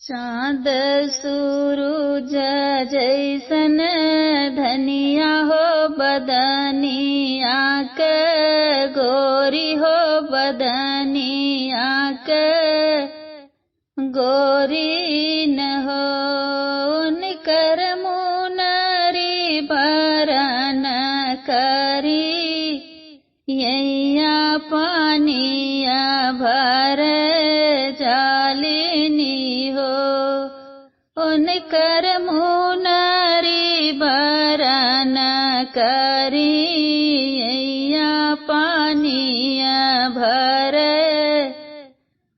चाँद सूरज जैसन धनिया हो बदनिया के, गोरी हो बदनिया के, गोरी न हो निकर मुनरी भरन करी, यैया पानिया भर जालिनी हो, उनकर मुनरी भरन करी, यैया पानिया भर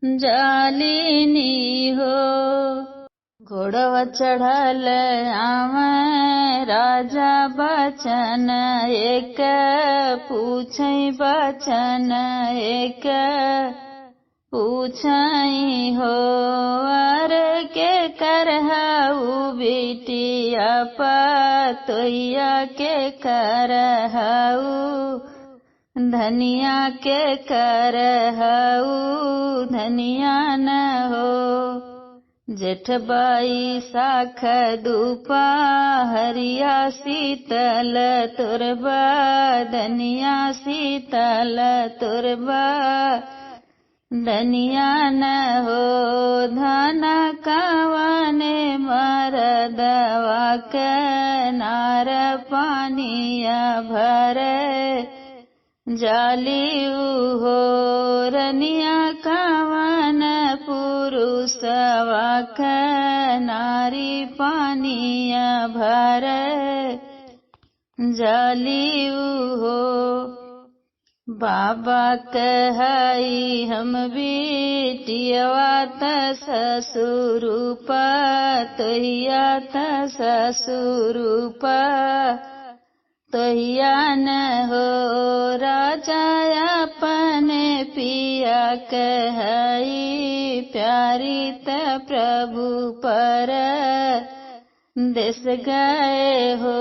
जालिनी हो। घोड़वा चढ़ल आवे राजा बचन एक, पूछै बचन एक, पूछई हो अर के करहु बिटिया पतोइया के करहु, धनिया के करहु धनिया न हो। जेठ बाई साख दुपा हरिया शीतल तुरबा, धनिया शीतल तुरबा, धनिया न हो। धन कवने मरदवा के नार पानिया भरे जालियू हो, रनिया कवन पुरुषवा के नारी पानिया भरे जालियू हो। बाबा कहई हम बेटियवा त ससुरूपा, तोहिया त ससुरूपा, तोहिया न हो। राजा अपने पिया कहई, प्यारी त प्रभु पर देश गए हो।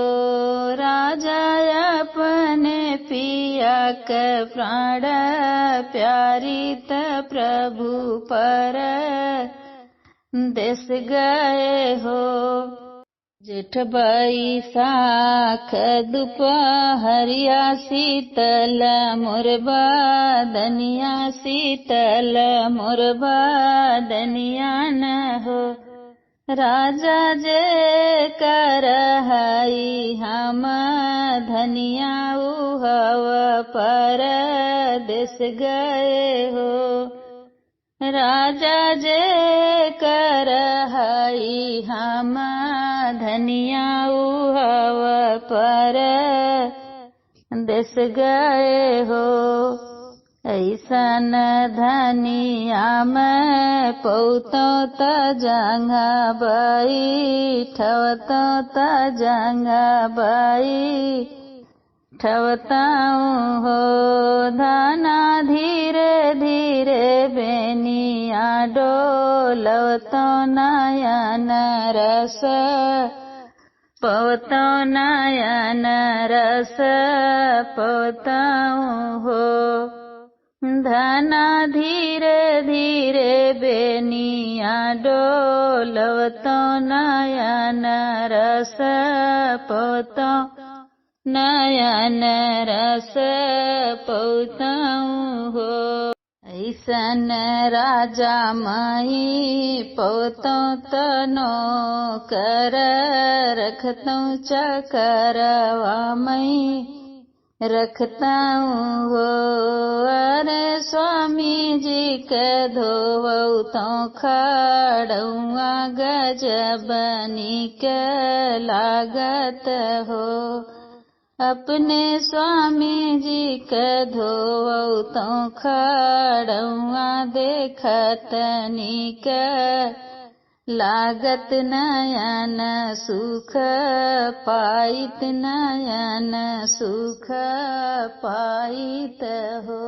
राजा अपने पिया के प्राण प्यारी त प्रभु पर देश गए हो। जेठ बैसाख दुपहरिया शीतल मोरबा, धनिया शीतल मोरबा, धनिया न हो। राजा जे करहई हम धनिया उहव पर देश गए हो। राजा जे करहई हम धनिया उहव पर देश गए हो। ऐसन धनिया में पौतो त जंगा बाई, ठवतो त जंगा बाई, ठवताऊँ हो। धना धीरे धीरे बेनिया डोलवतो नयन रस, पवतो नयन रस पवताऊँ हो। धना धीरे धीरे बेनिया डोलवतो नयन रस, पवतो नयन रस पवताऊँ हो। ऐसन राजा मई पवतो तनो कर, रखतो चकरवा मई रखताऊँ हो। अरे स्वामी जी के धोवऊ तो खड़ुआ गजबनी के लागत हो। अपने स्वामी जी के धोवऊ तो खड़ुआ देखत नीक लागत, नयन सुख पाइत नयन सुख पाइत हो।